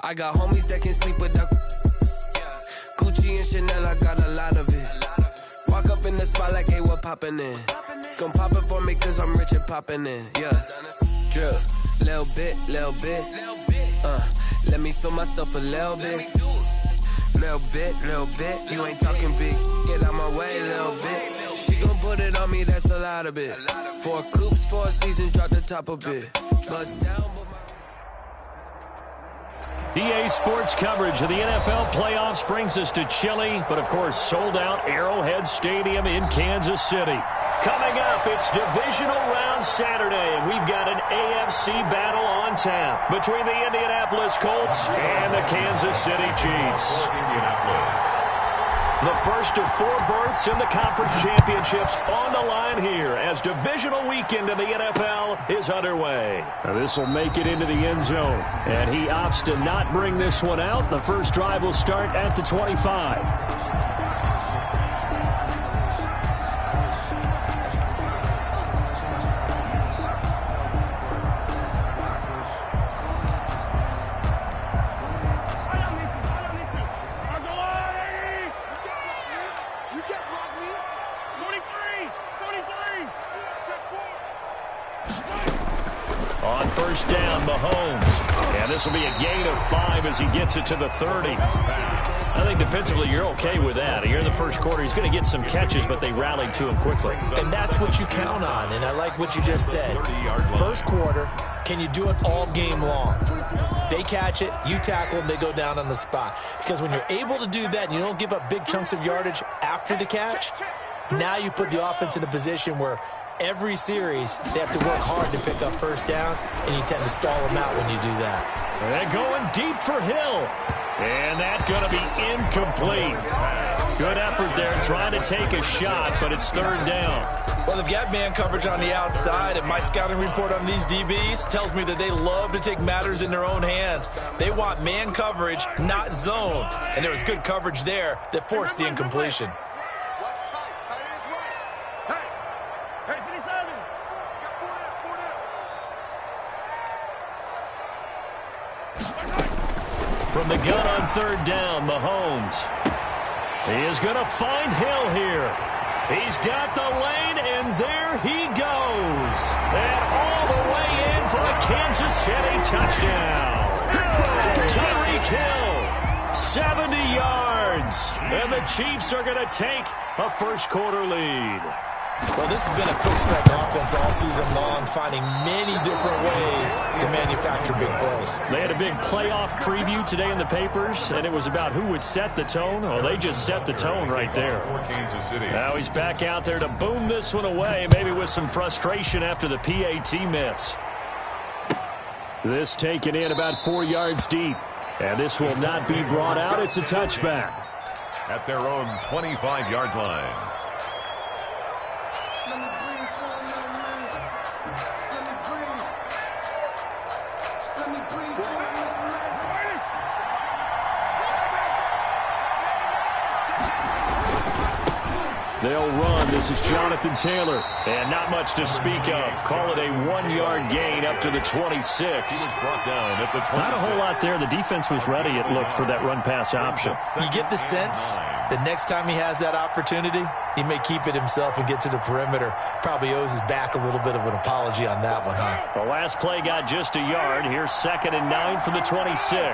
I got homies that can sleep without Gucci and Chanel, I got a lot of it. Walk up in the spot like, hey, what poppin' in? Gon' pop it for me cause I'm rich and poppin' in. Yeah, drip, little bit. Let me feel myself a little bit. Little bit. You ain't talking big, get out my way, little bit. She gon' put it on me, that's a lot of it. 4 coops, 4 seasons, drop the top a bit. Bust down. EA Sports coverage of the NFL playoffs brings us to chilly, but of course sold out Arrowhead Stadium in Kansas City. Coming up, it's Divisional Round Saturday, and we've got an AFC battle on tap between the Indianapolis Colts and the Kansas City Chiefs. The first of 4 berths in the conference championships on the line here as divisional weekend in the NFL is underway. Now this will make it into the end zone, and he opts to not bring this one out. The first drive will start at the 25. On first down, Mahomes. And this will be a gain of 5 as he gets it to the 30. I think defensively you're okay with that. Here in the first quarter, he's going to get some catches, but they rallied to him quickly. And that's what you count on, and I like what you just said. First quarter, can you do it all game long? They catch it, you tackle them, they go down on the spot. Because when you're able to do that and you don't give up big chunks of yardage after the catch, now you put the offense in a position where every series, they have to work hard to pick up first downs, and you tend to stall them out when you do that. They're going deep for Hill. And that's going to be incomplete. Good effort there trying to take a shot, but it's third down. Well, they've got man coverage on the outside, and my scouting report on these DBs tells me that they love to take matters in their own hands. They want man coverage, not zone. And there was good coverage there that forced the incompletion. From the gun on third down, Mahomes. He is going to find Hill here. He's got the lane, and there he goes. And all the way in for a Kansas City touchdown. Tyreek Hill, 70 yards. And the Chiefs are going to take a first quarter lead. Well, this has been a quick strike offense all season long, finding many different ways to manufacture big plays. They had a big playoff preview today in the papers, and it was about who would set the tone. Well, they just set the tone right there. Now he's back out there to boom this one away, maybe with some frustration after the PAT miss. This taken in about 4 yards deep, and this will not be brought out. It's a touchback. At their own 25-yard line. They'll run. This is Jonathan Taylor. And not much to speak of. Call it a 1-yard gain up to the 26. He was brought down at the 26. Not a whole lot there. The defense was ready, it looked, for that run-pass option. You get the sense that next time he has that opportunity, he may keep it himself and get to the perimeter. Probably owes his back a little bit of an apology on that one, huh? The last play got just a yard. Here's 2nd and 9 from the 26.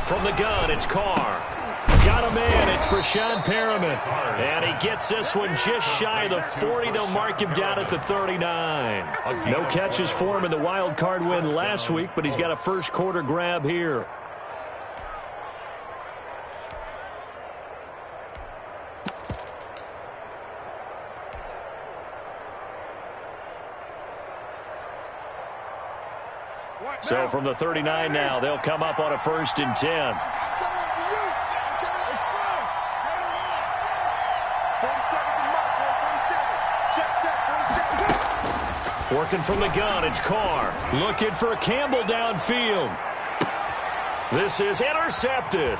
From the gun, it's Carr. Got a man, it's Brashad Perriman. And he gets this one just shy of the 40. They'll mark him down at the 39. No catches for him in the wild card win last week, but he's got a first quarter grab here. So from the 39 now, they'll come up on a 1st and 10. Working from the gun, it's Carr. Looking for Campbell downfield. This is intercepted.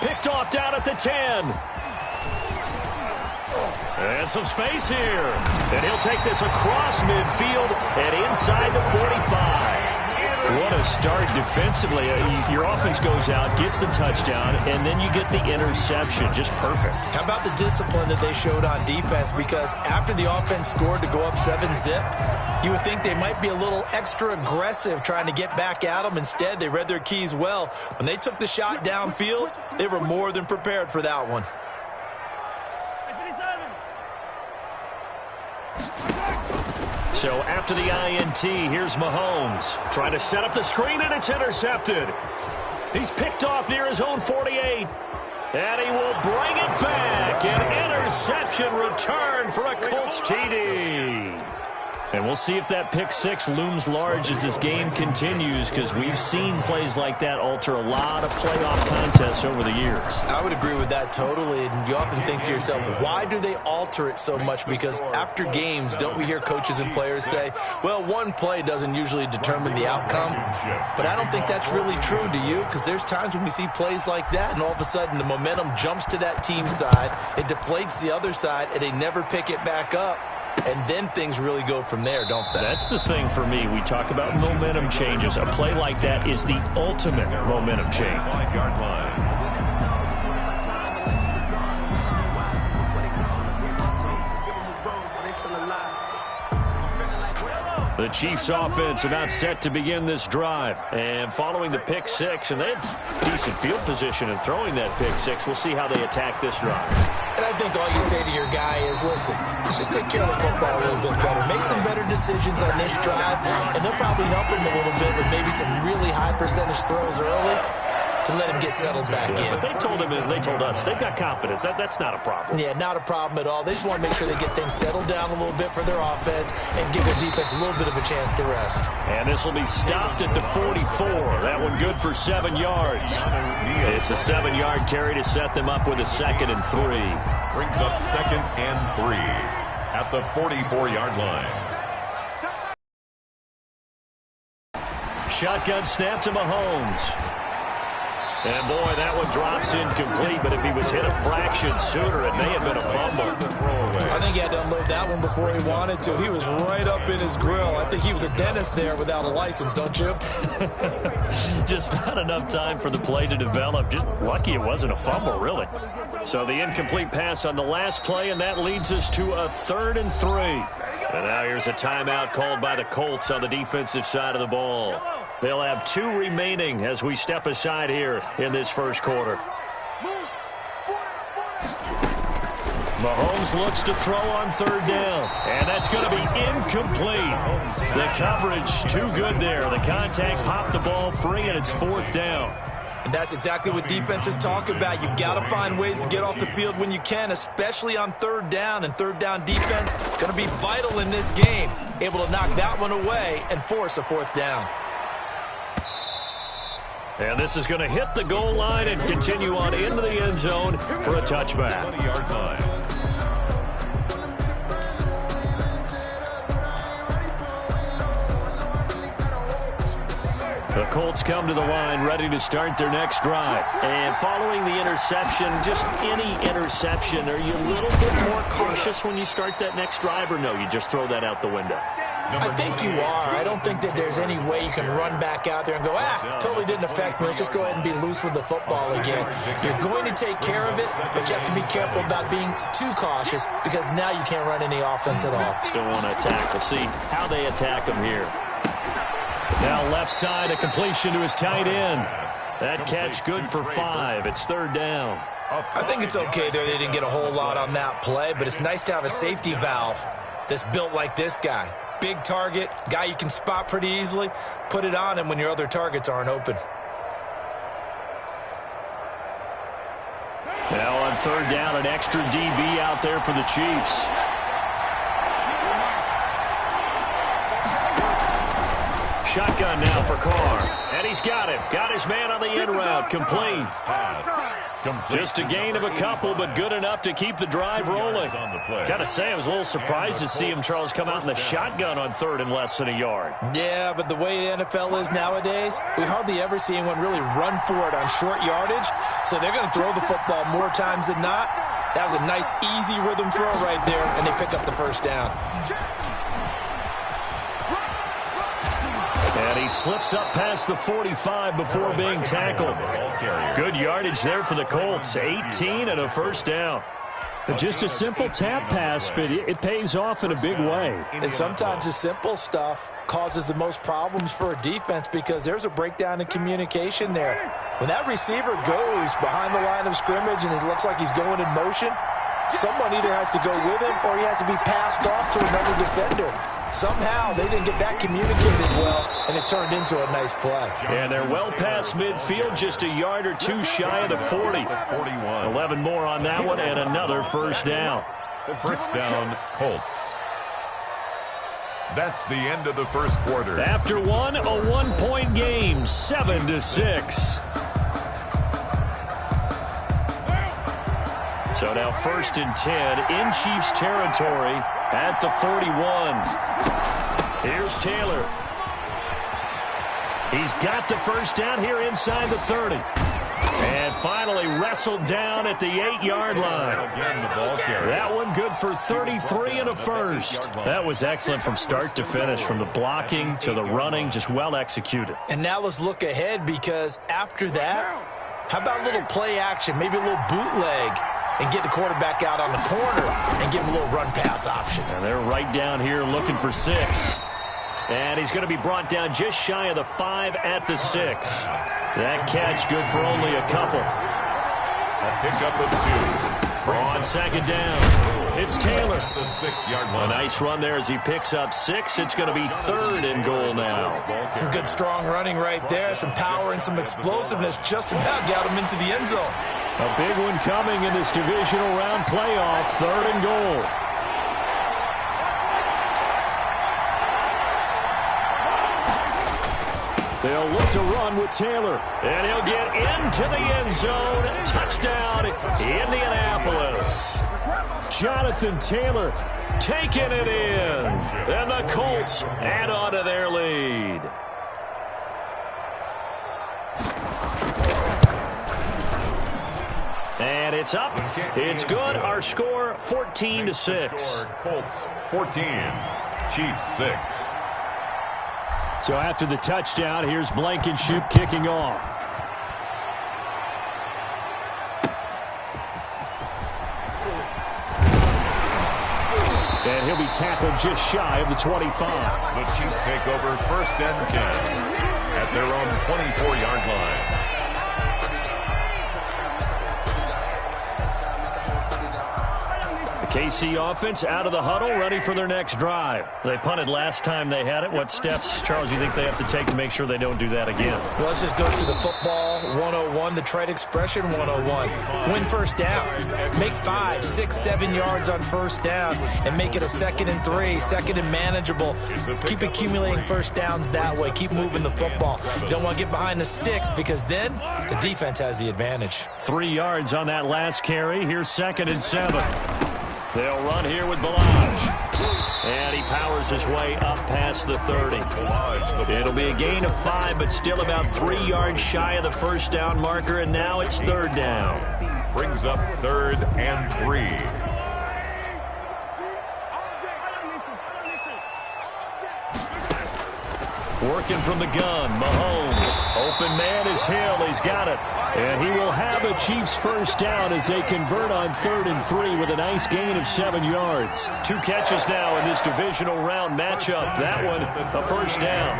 Picked off down at the 10. And some space here. And he'll take this across midfield and inside the 45. What a start defensively. Your offense goes out, gets the touchdown, and then you get the interception. Just perfect. How about the discipline that they showed on defense? Because after the offense scored to go up 7-zip, you would think they might be a little extra aggressive trying to get back at them. Instead, they read their keys well. When they took the shot downfield, they were more than prepared for that one. So after the INT, here's Mahomes. Trying to set up the screen, and it's intercepted. He's picked off near his own 48. And he will bring it back. An interception return for a Colts TD. And we'll see if that pick six looms large as this game continues, because we've seen plays like that alter a lot of playoff contests over the years. I would agree with that totally. And you often think to yourself, why do they alter it so much? Because after games, don't we hear coaches and players say, well, one play doesn't usually determine the outcome. But I don't think that's really true, do you? Because there's times when we see plays like that, and all of a sudden the momentum jumps to that team side, it deflates the other side, and they never pick it back up. And then things really go from there, don't they? That's the thing for me. We talk about momentum changes. A play like that is the ultimate momentum change. 5-yard line. The Chiefs offense about set to begin this drive. And following the pick six, and they have decent field position in throwing that pick six. We'll see how they attack this drive. And I think all you say to your guy is, listen, let's just take care of the football a little bit better. Make some better decisions on this drive, and they'll probably help him a little bit with maybe some really high percentage throws early to let him get settled back in. But they told him, and they told us, they've got confidence. That's not a problem. Yeah, not a problem at all. They just want to make sure they get things settled down a little bit for their offense and give their defense a little bit of a chance to rest. And this will be stopped at the 44. That one good for 7 yards. It's a 7-yard carry to set them up with a 2nd and 3. Brings up 2nd and 3 at the 44-yard line. Shotgun snap to Mahomes. And, boy, that one drops incomplete, but if he was hit a fraction sooner, it may have been a fumble. I think he had to unload that one before he wanted to. He was right up in his grill. I think he was a dentist there without a license, don't you? Just not enough time for the play to develop. Just lucky it wasn't a fumble, really. So the incomplete pass on the last play, and that leads us to a 3rd and 3. And now here's a timeout called by the Colts on the defensive side of the ball. They'll have 2 remaining as we step aside here in this first quarter. Mahomes looks to throw on 3rd down, and that's going to be incomplete. The coverage too good there. The contact popped the ball free, and it's 4th down. And that's exactly what defenses talk about. You've got to find ways to get off the field when you can, especially on 3rd down. And 3rd down defense going to be vital in this game. Able to knock that one away and force a 4th down. And this is going to hit the goal line and continue on into the end zone for a touchback. 20-yard line. The Colts come to the line ready to start their next drive. And following the interception, just any interception, are you a little bit more cautious when you start that next drive, or no, you just throw that out the window? I think you are. I don't think that there's any way you can run back out there and go, totally didn't affect me. Let's just go ahead and be loose with the football again. You're going to take care of it, but you have to be careful about being too cautious, because now you can't run any offense at all. Still want to attack. We'll see how they attack them here. Now left side, a completion to his tight end. That catch good for 5. It's 3rd down. I think it's okay there. They didn't get a whole lot on that play, but it's nice to have a safety valve that's built like this guy. Big target, guy you can spot pretty easily. Put it on him when your other targets aren't open. Now on 3rd down, an extra DB out there for the Chiefs. Shotgun now for Carr. And he's got him. Got his man on the in route. Complete. Pass. Just a gain of a couple, but good enough to keep the drive rolling. Gotta say, I was a little surprised to see him, Charles, come out in the shotgun on third and less than a yard. Yeah, but the way the NFL is nowadays, we hardly ever see anyone really run for it on short yardage. So they're going to throw the football more times than not. That was a nice, easy rhythm throw right there, and they pick up the first down. And he slips up past the 45 before being tackled. Good yardage there for the Colts. 18 and a first down. Just a simple tap pass, but it pays off in a big way. And sometimes the simple stuff causes the most problems for a defense because there's a breakdown in communication there. When that receiver goes behind the line of scrimmage and it looks like he's going in motion, someone either has to go with him or he has to be passed off to another defender. Somehow they didn't get that communicated well, and it turned into a nice play. And they're well past midfield, just a yard or two shy of the 40. 11 more on that one, and another first down. First down, Colts. That's the end of the first quarter. After one, a one-point game, 7-6. So now 1st and 10 in Chiefs territory at the 41. Here's Taylor. He's got the first down here inside the 30. And finally wrestled down at the 8-yard line. That one good for 33 and a first. That was excellent from start to finish, from the blocking to the running, just well executed. And now let's look ahead, because after that, how about a little play action, maybe a little bootleg, and get the quarterback out on the corner and give him a little run-pass option. And they're right down here looking for 6. And he's going to be brought down just shy of the 5 at the 6. That catch good for only a couple. A pickup of 2. On second down, it's Taylor. The 6-yard line. A nice run there as he picks up 6. It's going to be 3rd and goal now. Some good strong running right there. Some power and some explosiveness. Just about got him into the end zone. A big one coming in this divisional round playoff. 3rd and goal. They'll look to run with Taylor. And he'll get into the end zone. Touchdown, Indianapolis. Jonathan Taylor taking it in. And the Colts add on to their lead. And it's up. It's good. Our score, 14-6. Colts 14, Chiefs 6. So after the touchdown, here's Blankenship kicking off. And he'll be tackled just shy of the 25. The Chiefs take over 1st and 10 at their own 24-yard line. KC offense out of the huddle, ready for their next drive. They punted last time they had it. What steps, Charles, do you think they have to take to make sure they don't do that again? Well, let's just go to the football 101, the trade expression 101. Win first down. Make 5, 6, 7 yards on first down and make it a 2nd and 3, 2nd and manageable. Keep accumulating first downs that way. Keep moving the football. You don't want to get behind the sticks, because then the defense has the advantage. 3 yards on that last carry. Here's 2nd and 7. They'll run here with Balaj. And he powers his way up past the 30. It'll be a gain of 5, but still about 3 yards shy of the first down marker, and now it's 3rd down. Brings up 3rd and 3. Working from the gun, Mahomes. Open man is Hill. He's got it. And he will have a Chiefs first down as they convert on 3rd and 3 with a nice gain of 7 yards. 2 catches now in this divisional round matchup. That one, a first down.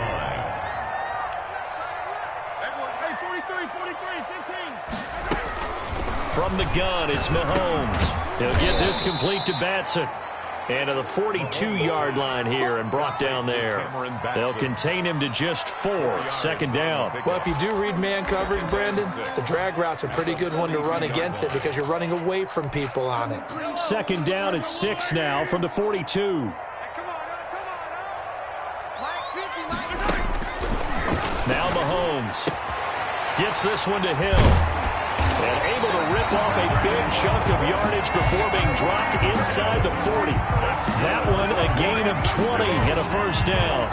From the gun, it's Mahomes. He'll get this complete to Batson. And to the 42-yard line here and brought down there. They'll contain him to just 4. 2nd down. Well, if you do read man coverage, Brandon, the drag route's a pretty good one to run against it because you're running away from people on it. 2nd down at 6 now from the 42. Now Mahomes gets this one to Hill. And able to rip chunk of yardage before being dropped inside the 40. That one a gain of 20 and a first down.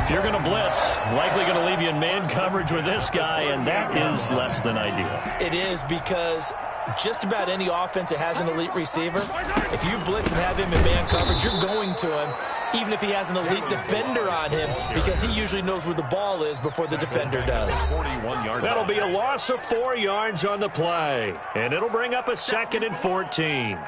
If you're going to blitz, likely going to leave you in man coverage with this guy, and that is less than ideal. It is, because just about any offense that has an elite receiver, if you blitz and have him in man coverage, you're going to him, even if he has an elite defender on him, because he usually knows where the ball is before the defender does. That'll be a loss of 4 yards on the play, and it'll bring up a 2nd and 14.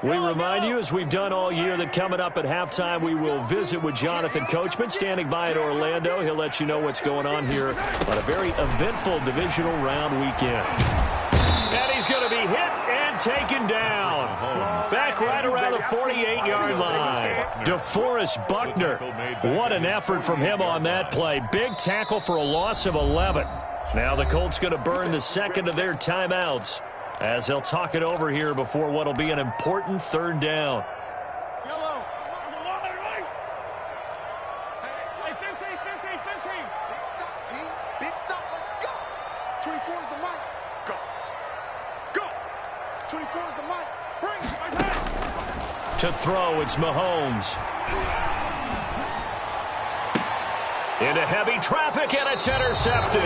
We remind you, as we've done all year, that coming up at halftime, we will visit with Jonathan Coachman, standing by in Orlando. He'll let you know what's going on here on a very eventful divisional round weekend. And he's going to be hit and taken down. Back right around the 48-yard line. DeForest Buckner. What an effort from him on that play. Big tackle for a loss of 11. Now the Colts going to burn the second of their timeouts, as they'll talk it over here before what will be an important 3rd down. Hey, 15. Big stop, let's go. 24 is the mic. Go. 24 is the mic. Bring it. To throw, it's Mahomes. Into heavy traffic, and it's intercepted.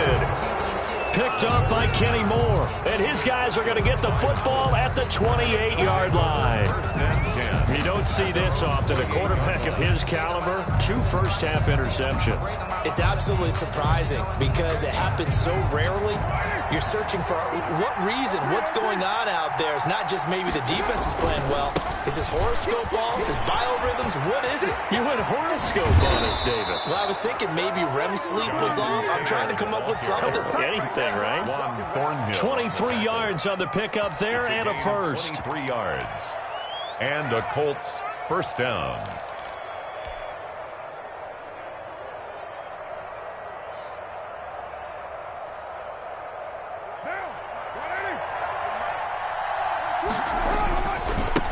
Picked up by Kenny Moore. And his guys are going to get the football at the 28-yard line. You don't see this often. A quarterback of his caliber, 2 first-half interceptions. It's absolutely surprising because it happens so rarely. You're searching for what reason, what's going on out there. It's not just maybe the defense is playing well. Is his horoscope off? His biorhythms? What is it? You went horoscope on us, David. Well, I was thinking maybe REM sleep was off. I'm trying to come up with something. Anything, right? 23 yards on the pickup there and a first. 23 yards. And a Colts first down.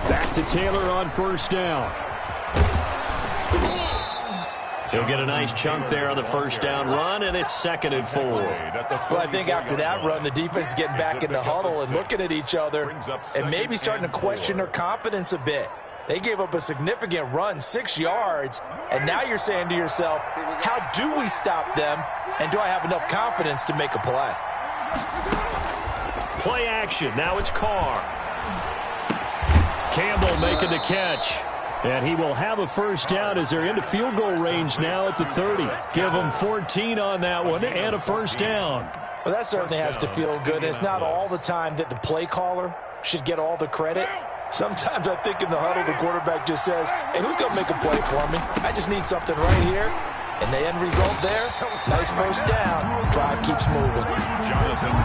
Back to Taylor on first down. He'll get a nice chunk there on the first down run, and it's 2nd and 4. Well, I think after that run, the defense is getting back in the huddle and looking at each other and maybe starting to question their confidence a bit. They gave up a significant run, 6 yards, and now you're saying to yourself, how do we stop them, and do I have enough confidence to make a play? Play action. Now it's Carr. Campbell making the catch. And he will have a first down as they're into field goal range now at the 30. Give them 14 on that one and a first down. Well, that certainly has to feel good. It's not all the time that the play caller should get all the credit. Sometimes I think in the huddle, the quarterback just says, hey, who's going to make a play for me? I just need something right here. And the end result there, nice first down. Drive keeps moving.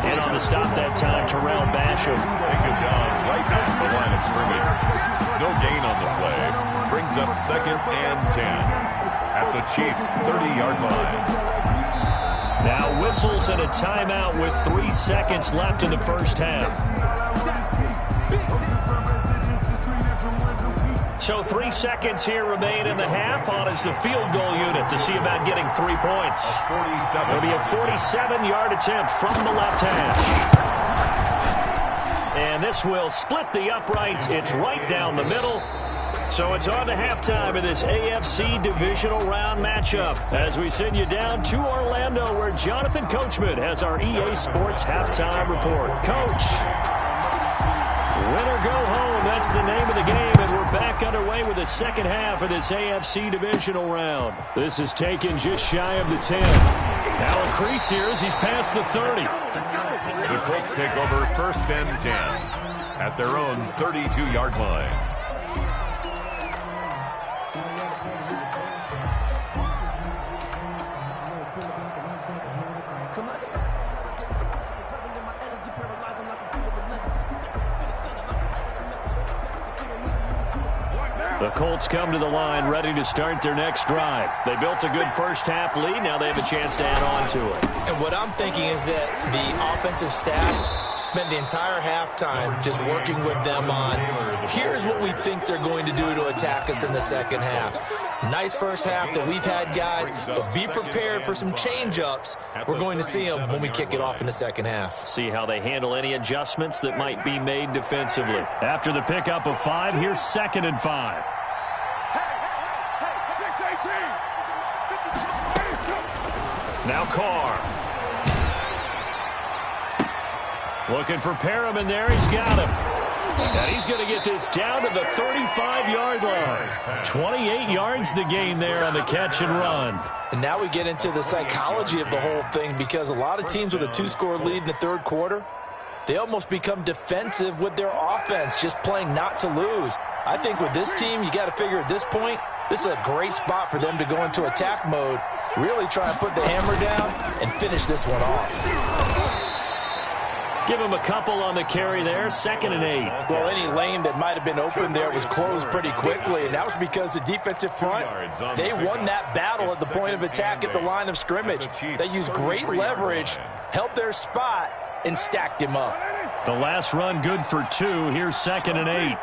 And on the stop that time, Terrell Basham. Take it down right at the line of scrimmage. No gain on the play. Brings up 2nd and 10 at the Chiefs' 30-yard line. Now whistles and a timeout with 3 seconds left in the first half. So 3 seconds here remain in the half. On is the field goal unit to see about getting 3 points. It'll be a 47-yard attempt from the left hash. And this will split the uprights. It's right down the middle. So it's on to halftime in this AFC divisional round matchup as we send you down to Orlando, where Jonathan Coachman has our EA Sports halftime report. Coach, win or go home, that's the name of the game, and we're back underway with the second half of this AFC divisional round. This is taken just shy of the 10. Now a crease here as he's past the 30. The Colts take over 1st and 10 at their own 32-yard line. The Colts come to the line ready to start their next drive. They built a good first-half lead. Now they have a chance to add on to it. And what I'm thinking is that the offensive staff spent the entire halftime just working with them on, here's what we think they're going to do to attack us in the second half. Nice first half that we've had, guys, but be prepared for some change-ups. We're going to see them when we kick it off in the second half. See how they handle any adjustments that might be made defensively. After the pickup of 5, here's 2nd and 5. Now Carr. Looking for Perriman there. He's got him. And he's going to get this down to the 35-yard line. 28 yards the gain there on the catch and run. And now we get into the psychology of the whole thing, because a lot of teams with a 2-score lead in the third quarter, they almost become defensive with their offense, just playing not to lose. I think with this team, you got to figure at this point, this is a great spot for them to go into attack mode, really try and put the hammer down and finish this one off. Give him a couple on the carry there, 2nd and 8. Well, any lane that might have been open there was closed pretty quickly, and that was because the defensive front, they won that battle at the point of attack at the line of scrimmage. They used great leverage, held their spot, and stacked him up. The last run good for 2. Here's 2nd and 8.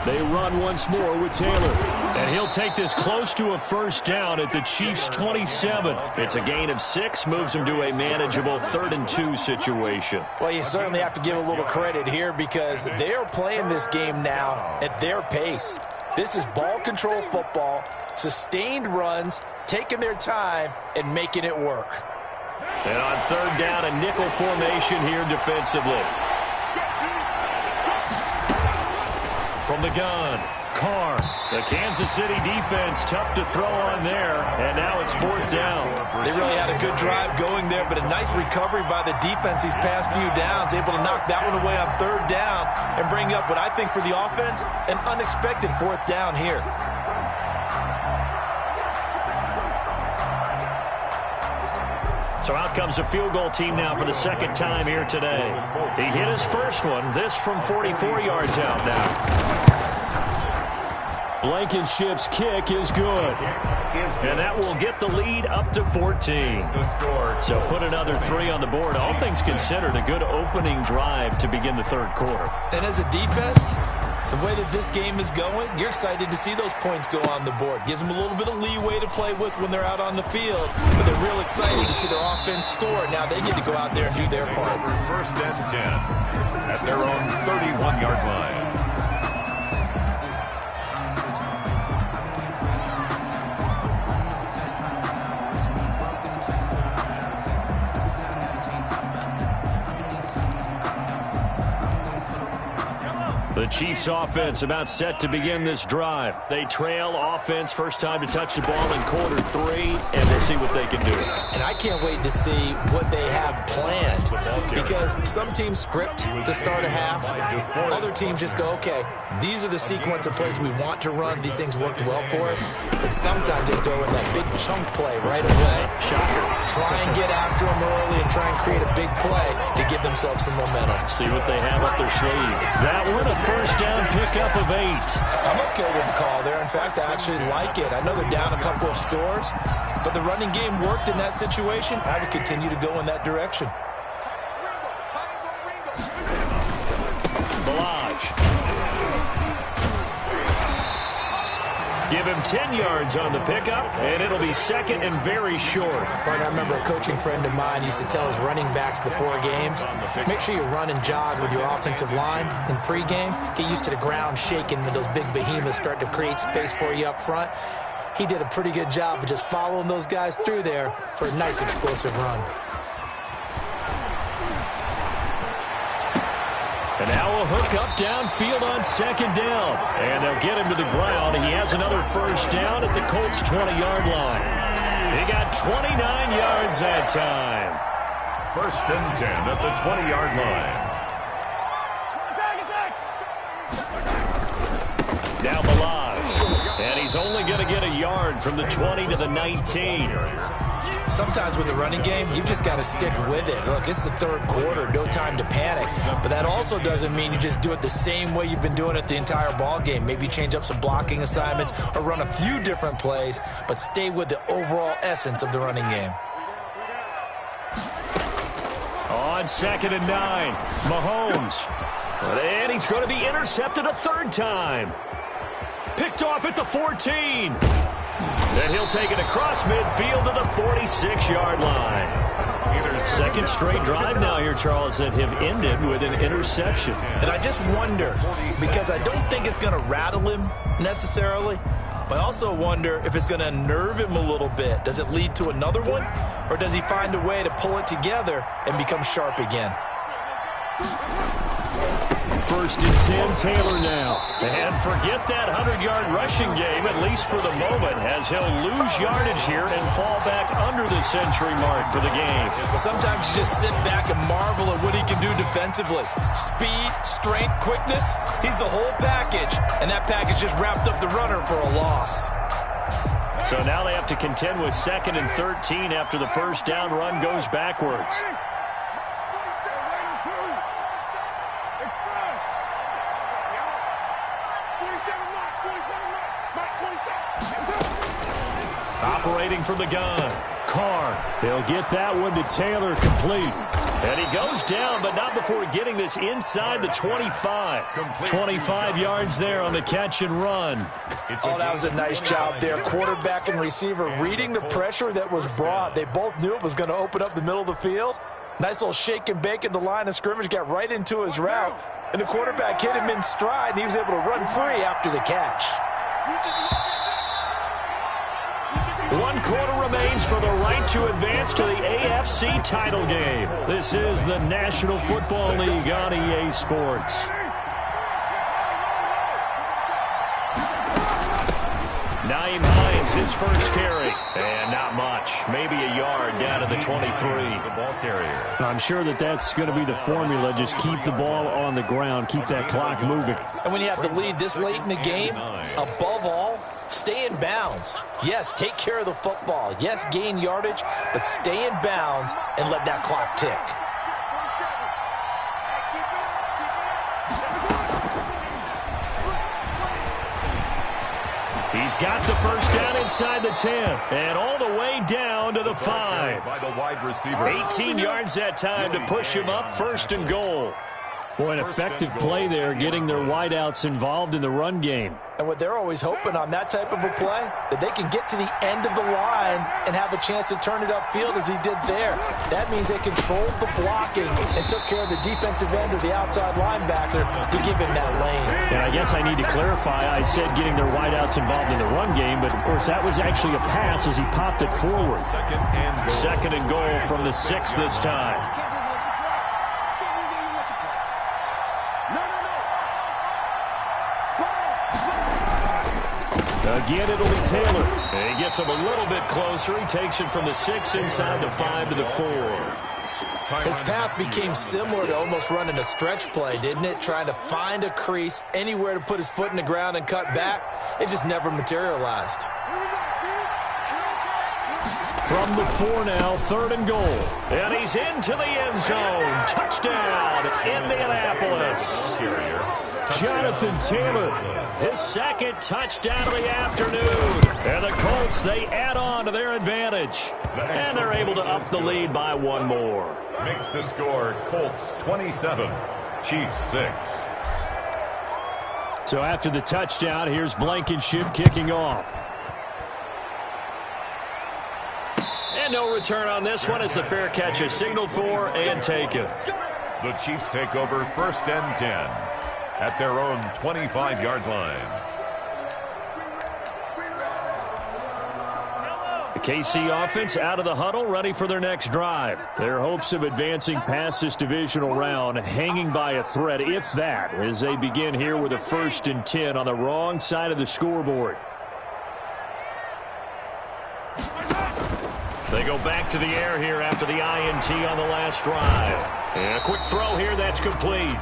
They run once more with Taylor. And he'll take this close to a first down at the Chiefs' 27. It's a gain of 6, moves him to a manageable 3rd and 2 situation. Well, you certainly have to give a little credit here, because they are playing this game now at their pace. This is ball control football, sustained runs, taking their time, and making it work. And on 3rd down, a nickel formation here defensively. From the gun, Carr. The Kansas City defense tough to throw on there, and now it's 4th down. They really had a good drive going there, but a nice recovery by the defense these past few downs, able to knock that one away on 3rd down and bring up what I think for the offense, an unexpected 4th down here. So out comes a field goal team now for the 2nd time here today. He hit his first one, this from 44 yards out now. Blankenship's kick is good. And that will get the lead up to 14. So put another 3 on the board. All things considered, a good opening drive to begin the third quarter. And as a defense, the way that this game is going, you're excited to see those points go on the board. Gives them a little bit of leeway to play with when they're out on the field. But they're real excited to see their offense score. Now they get to go out there and do their part. 1st and 10 at their own 31-yard line. The Chiefs offense about set to begin this drive. They trail offense, first time to touch the ball in quarter 3, and we'll see what they can do. And I can't wait to see what they have planned, because some teams script to start a half. Other teams just go, okay, these are the sequence of plays we want to run. These things worked well for us. And sometimes they throw in that big chunk play right away. Shocker. Try and get after them early and try and create a big play to give themselves some momentum. See what they have up their sleeve. That one, a first down pickup of 8. I'm okay with the call there. In fact, I actually like it. I know they're down a couple of scores, but the running game worked in that situation. I would continue to go in that direction. Give him 10 yards on the pickup, and it'll be 2nd and very short. I remember a coaching friend of mine used to tell his running backs before games, make sure you run and jog with your offensive line in pregame. Get used to the ground shaking when those big behemoths start to create space for you up front. He did a pretty good job of just following those guys through there for a nice explosive run. And now a hook up downfield on 2nd down. And they'll get him to the ground. He has another first down at the Colts' 20-yard line. He got 29 yards that time. 1st and 10 at the 20-yard line. Now Balaj. And he's only going to get a yard from the 20 to the 19. Sometimes with the running game, you've just got to stick with it. Look, it's the third quarter, no time to panic. But that also doesn't mean you just do it the same way you've been doing it the entire ball game. Maybe change up some blocking assignments or run a few different plays, but stay with the overall essence of the running game. On 2nd and 9, Mahomes. And he's going to be intercepted a third time. Picked off at the 14. And he'll take it across midfield to the 46-yard line. Second straight drive now here, Charles, that have ended with an interception. And I just wonder, because I don't think it's going to rattle him necessarily, but I also wonder if it's going to unnerve him a little bit. Does it lead to another one, or does he find a way to pull it together and become sharp again? First and 10, Taylor now. And forget that 100-yard rushing game, at least for the moment, as he'll lose yardage here and fall back under the century mark for the game. Sometimes you just sit back and marvel at what he can do defensively. Speed, strength, quickness, he's the whole package. And that package just wrapped up the runner for a loss. So now they have to contend with 2nd and 13 after the first down run goes backwards. Operating from the gun, Carr. He'll get that one to Taylor, complete. And he goes down, but not before getting this inside the 25. 25 yards there on the catch and run. Oh, that was a nice job there. Quarterback and receiver reading the pressure that was brought. They both knew it was going to open up the middle of the field. Nice little shake and bake at the line of scrimmage, got right into his route. And the quarterback hit him in stride, and he was able to run free after the catch. 1 quarter remains for the right to advance to the AFC title game. This is the National Football League on EA Sports. Naeem Hines, his first carry. And not much. Maybe a yard down to the 23. The ball carrier. I'm sure that's going to be the formula. Just keep the ball on the ground. Keep that clock moving. And when you have the lead this late in the game, above all, stay in bounds. Yes, take care of the football. Yes, gain yardage, but stay in bounds and let that clock tick. He's got the first down inside the 10 and all the way down to the 5. By the wide receiver. 18 yards that time to push him up, 1st and goal. Boy, an effective play there, getting their wideouts involved in the run game. And what they're always hoping on that type of a play, that they can get to the end of the line and have a chance to turn it upfield as he did there. That means they controlled the blocking and took care of the defensive end or the outside linebacker to give him that lane. And I guess I need to clarify, I said getting their wideouts involved in the run game, but of course that was actually a pass as he popped it forward. 2nd and goal from the 6 this time. Again, it'll be Taylor. And he gets him a little bit closer. He takes it from the 6 inside the 5 to the 4. His path became similar to almost running a stretch play, didn't it? Trying to find a crease, anywhere to put his foot in the ground and cut back. It just never materialized. From the 4 now, 3rd and goal. And he's into the end zone. Touchdown, Indianapolis. Jonathan Taylor, his 2nd touchdown of the afternoon. And the Colts, they add on to their advantage. And they're able to up the lead by 1 more. Makes the score Colts 27, Chiefs 6. So after the touchdown, here's Blankenship kicking off. And no return on this one as the fair catch is signaled for and taken. The Chiefs take over 1st and 10 at their own 25-yard line. The KC offense out of the huddle, ready for their next drive. Their hopes of advancing past this divisional round hanging by a thread, if that, as they begin here with a 1st and 10 on the wrong side of the scoreboard. They go back to the air here after the INT on the last drive. And a quick throw here, that's complete.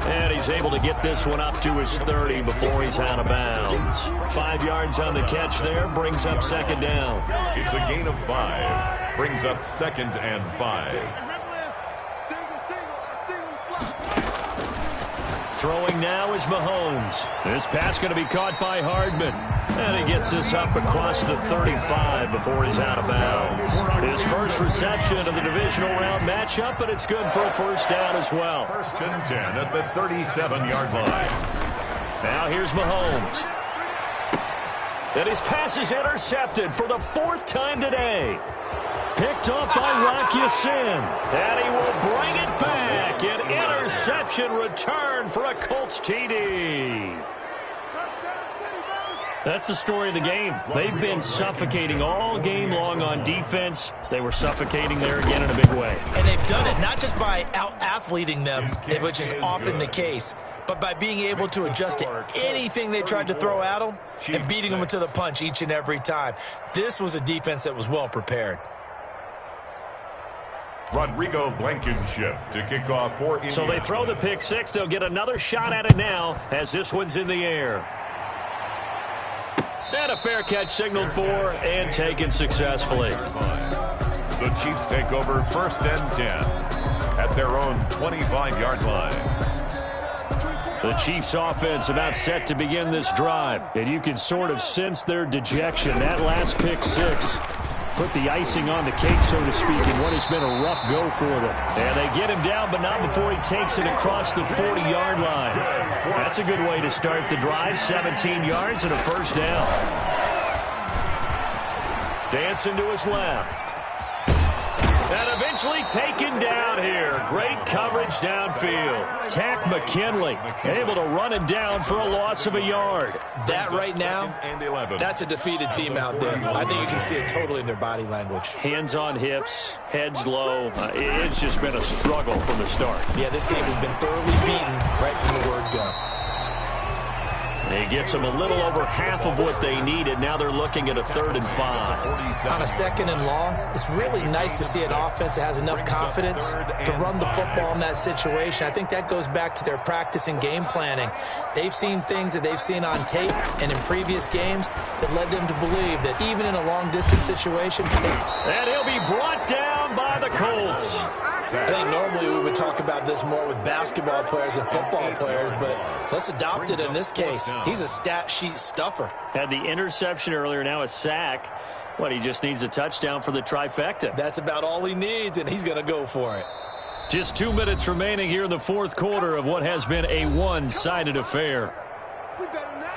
And he's able to get this one up to his 30 before he's out of bounds. 5 yards on the catch there, brings up 2nd down. It's a gain of 5, brings up 2nd and 5. Throwing now is Mahomes. This pass going to be caught by Hardman. And he gets this up across the 35 before he's out of bounds. His first reception of the divisional round matchup, but it's good for a first down as well. 1st and 10 at the 37-yard line. Now here's Mahomes. And his pass is intercepted for the 4th time today. Picked up by Rocky Sin. And he will bring it back. An interception return for a Colts TD. That's the story of the game. They've been suffocating all game long on defense. They were suffocating there again in a big way. And they've done it not just by out-athleting them, which is often the case, but by being able to adjust to anything they tried to throw at them and beating them to the punch each and every time. This was a defense that was well prepared. Rodrigo Blankenship to kick off for Indiana. So they throw the pick six. They'll get another shot at it now as this one's in the air. And a fair catch signaled for and taken successfully. The Chiefs take over 1st and 10 at their own 25-yard line. The Chiefs offense about set to begin this drive. And you can sort of sense their dejection. That last pick six put the icing on the cake, so to speak, in what has been a rough go for them. And they get him down, but not before he takes it across the 40-yard line. That's a good way to start the drive. 17 yards and a first down. Dancing to his left. And eventually taken down here. Great coverage downfield. Tack McKinley able to run him down for a loss of a yard. That right now, that's a defeated team out there. I think you can see it totally in their body language. Hands on hips, heads low. It's just been a struggle from the start. Yeah, this team has been thoroughly beaten right from the word go. He gets them a little over half of what they needed. Now they're looking at a 3rd and 5. On a 2nd and long, it's really nice to see an offense that has enough confidence to run the football in that situation. I think that goes back to their practice and game planning. They've seen things that they've seen on tape and in previous games that led them to believe that even in a long-distance situation... And he'll be brought down by the Colts. I think normally we would talk about this more with basketball players and football players, but let's adopt it in this case. He's a stat sheet stuffer. Had the interception earlier, now a sack. What, he just needs a touchdown for the trifecta. That's about all he needs, and he's going to go for it. Just 2 minutes remaining here in the 4th quarter of what has been a one-sided affair. We better than that.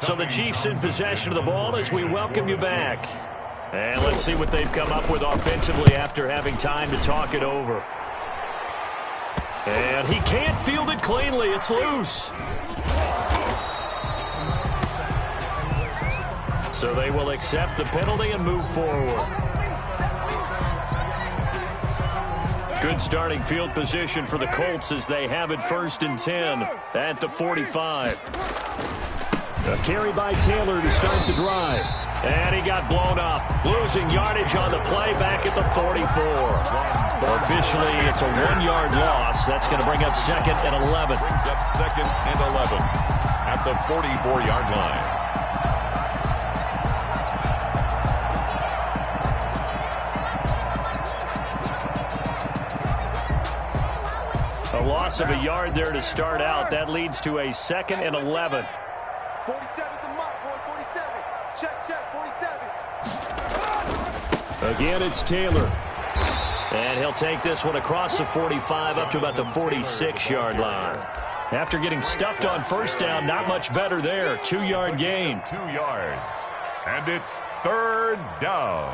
So the Chiefs in possession of the ball as we welcome you back. And let's see what they've come up with offensively after having time to talk it over. And he can't field it cleanly. It's loose. So they will accept the penalty and move forward. Good starting field position for the Colts as they have it 1st and 10 at the 45. A carry by Taylor to start the drive. And he got blown up. Losing yardage on the play back at the 44. Officially, it's a 1-yard loss. That's going to bring up 2nd and 11. Brings up 2nd and 11 at the 44-yard line. A loss of a yard there to start out. That leads to a 2nd and 11. 47's the mark, boys. 47. Check, 47. Again, it's Taylor. And he'll take this one across the 45 up to about the 46-yard line. After getting stuffed on 1st down, not much better there. 2-yard gain. 2 yards. And it's 3rd down.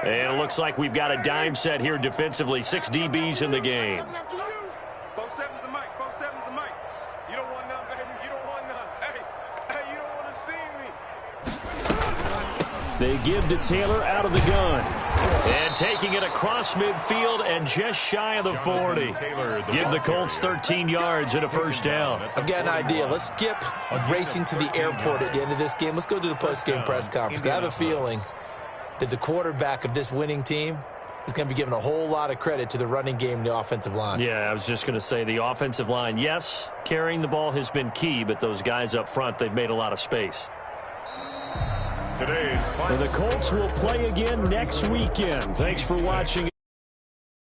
And it looks like we've got a dime set here defensively. 6 DBs in the game. 47's the mic. 47's the mic. You don't want none, baby. You don't want none. Hey, you don't want to see me. They give to Taylor out of the gun. And taking it across midfield and just shy of the 40. Give the Colts 13 yards and a 1st down. I've got an idea. Let's skip racing to the airport at the end of this game. Let's go to the post-game press conference. I have a feeling that the quarterback of this winning team is going to be given a whole lot of credit to the running game and the offensive line. Yeah, I was just going to say the offensive line, yes, carrying the ball has been key, but those guys up front, they've made a lot of space. Today's final. And the Colts will play again next weekend. Thanks for watching.